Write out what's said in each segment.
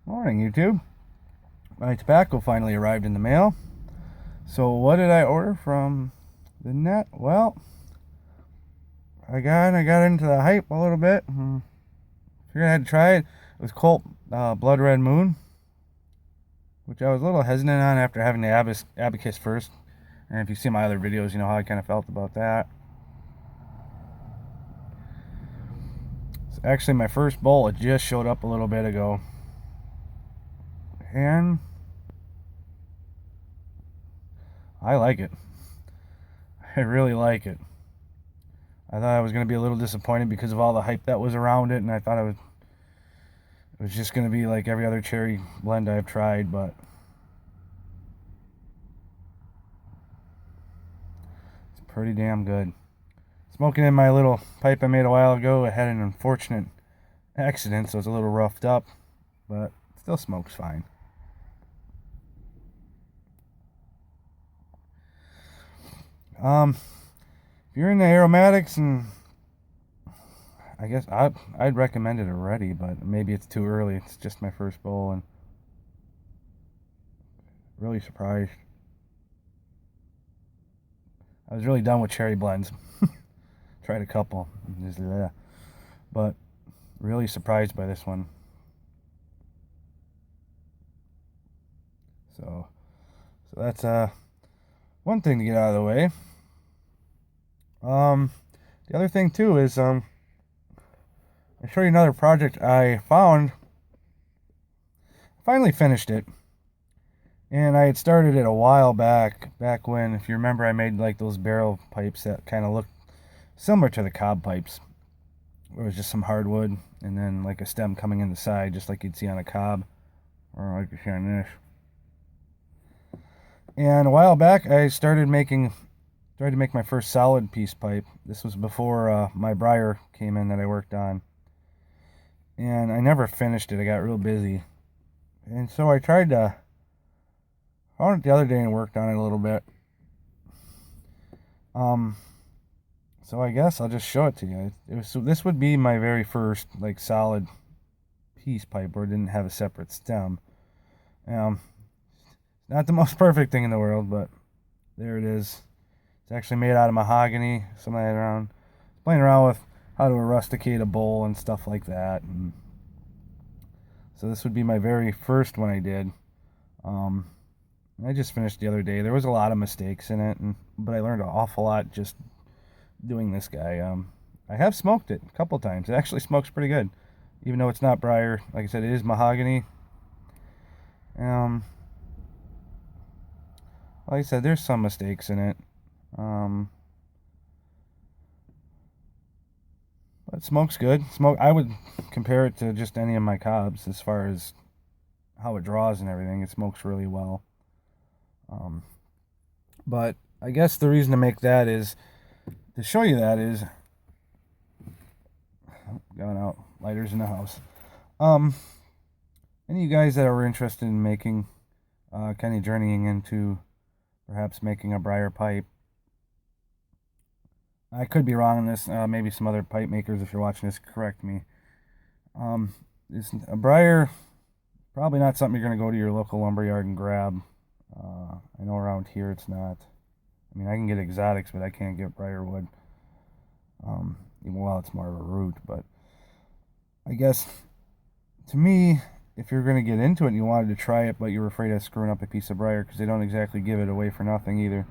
Morning, YouTube. My tobacco finally arrived in the mail. So what did I order from the net? Well, I got into the hype a little bit. Figured I had to try it. It was Colt Blood Red Moon, which I was a little hesitant on after having the Abacus first. And if you see my other videos, you know how I kind of felt about that. It's actually my first bowl. It just showed up a little bit ago. And I like it. I really like it. I thought I was going to be a little disappointed because of all the hype that was around it, and I thought it was just going to be like every other cherry blend I've tried, but it's pretty damn good. Smoking in my little pipe I made a while ago, I had an unfortunate accident, so it's a little roughed up, but still smokes fine. If you're into aromatics, and I guess I'd recommend it already, but maybe it's too early. It's just my first bowl, and really surprised. I was really done with cherry blends. Tried a couple, but really surprised by this one. So that's one thing to get out of the way. The other thing too is I'll show you another project I found. I finally finished it, and I had started it a while back when, if you remember, I made like those barrel pipes that kind of looked similar to the cob pipes. It was just some hardwood and then like a stem coming in the side, just like you'd see on a cob, or like you see on this. And a while back, I tried to make my first solid piece pipe. This was before my briar came in that I worked on, and I never finished it. I got real busy, and so I found it the other day and worked on it a little bit. So I guess I'll just show it to you. This would be my very first like solid piece pipe where it didn't have a separate stem. Not the most perfect thing in the world, but there it is. It's actually made out of mahogany. Playing around with how to rusticate a bowl and stuff like that. And so this would be my very first one I did. I just finished the other day. There was a lot of mistakes in it, but I learned an awful lot just doing this guy. I have smoked it a couple times. It actually smokes pretty good, even though it's not briar. Like I said, it is mahogany. Like I said, there's some mistakes in it. But smoke's good. I would compare it to just any of my cobs as far as how it draws and everything. It smokes really well. But I guess the reason to make that is to show you that is going out lighters in the house. Any of you guys that are interested in making kind of journeying into perhaps making a briar pipe. I could be wrong on this. Maybe some other pipe makers, if you're watching this, correct me. It's a briar, probably not something you're going to go to your local lumberyard and grab. I know around here it's not. I mean, I can get exotics, but I can't get briar wood. Even while it's more of a root, but I guess to me, if you're going to get into it and you wanted to try it, but you're afraid of screwing up a piece of briar, because they don't exactly give it away for nothing either,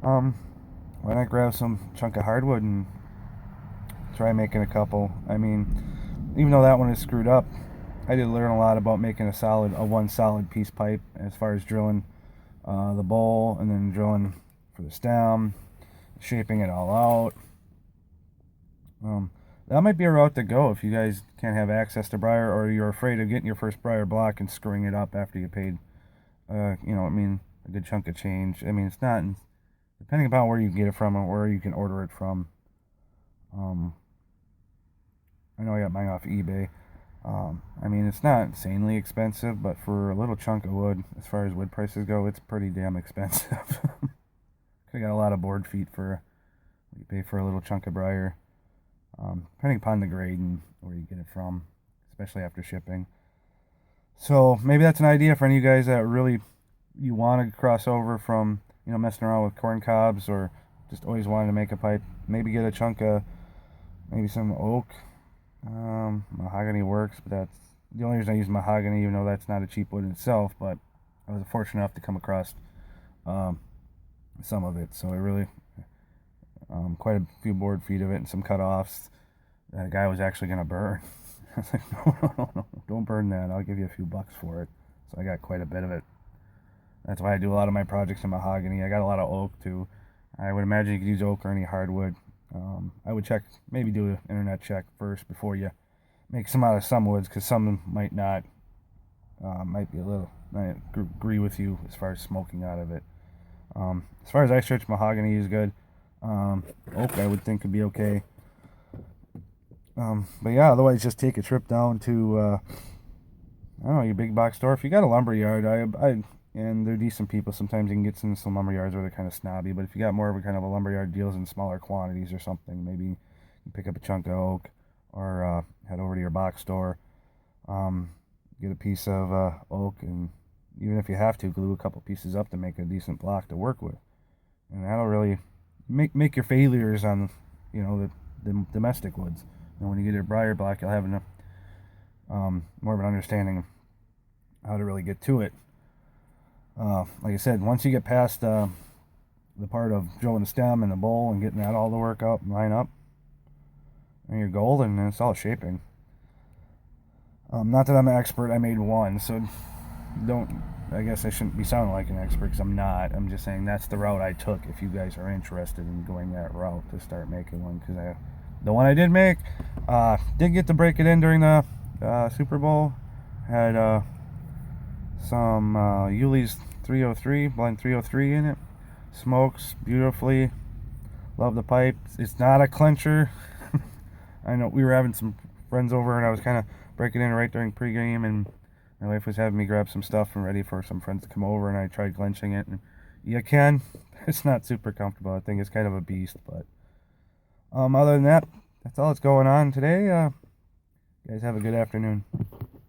why not grab some chunk of hardwood and try making a couple? I mean, even though that one is screwed up, I did learn a lot about making a one solid piece pipe as far as drilling the bowl and then drilling for the stem, shaping it all out. That might be a route to go if you guys can't have access to briar, or you're afraid of getting your first briar block and screwing it up after you paid, a good chunk of change. I mean, it's not, depending upon where you get it from or where you can order it from. I know I got mine off eBay. I mean, it's not insanely expensive, but for a little chunk of wood, as far as wood prices go, it's pretty damn expensive. I got a lot of board feet for what you pay for a little chunk of briar. Depending upon the grade and where you get it from, especially after shipping. So maybe that's an idea for any of you guys that really you want to cross over from, you know, messing around with corn cobs or just always wanting to make a pipe. Maybe get a chunk of maybe some oak. Mahogany works, but that's the only reason I use mahogany, even though that's not a cheap wood in itself. But I was fortunate enough to come across um, some of it, so I really quite a few board feet of it and some cut-offs that a guy was actually going to burn. I was like, no, don't burn that. I'll give you a few bucks for it. So I got quite a bit of it. That's why I do a lot of my projects in mahogany. I got a lot of oak too. I would imagine you could use oak or any hardwood. I would check, maybe do an internet check first before you make some out of some woods, because some might not, might be a little, I agree with you as far as smoking out of it. As far as ice church, mahogany is good. Oak I would think could be okay. But yeah, otherwise just take a trip down to, I don't know, your big box store. If you got a lumber yard, and they're decent people. Sometimes you can get into some lumber yards where they're kind of snobby. But if you got more of a kind of a lumber yard deals in smaller quantities or something, maybe you can pick up a chunk of oak, or head over to your box store, get a piece of oak, and even if you have to, glue a couple pieces up to make a decent block to work with. And that'll really make your failures on, you know, the domestic woods. And when you get your briar block, you'll have enough, more of an understanding of how to really get to it. Like I said, once you get past the part of drilling the stem and the bowl and getting that all to work out and line up, and you're golden, and it's all shaping. Not that I'm an expert. I made one, so don't. I guess I shouldn't be sounding like an expert, because I'm not. I'm just saying that's the route I took. If you guys are interested in going that route to start making one, because the one I did make, did get to break it in during the Super Bowl. Had some Yuli's 303, blend 303 in it. Smokes beautifully. Love the pipe. It's not a clincher. I know we were having some friends over, and I was kind of breaking in right during pregame, and my wife was having me grab some stuff and ready for some friends to come over, and I tried clenching it, and you can. It's not super comfortable. I think it's kind of a beast, but other than that, that's all that's going on today. You guys have a good afternoon.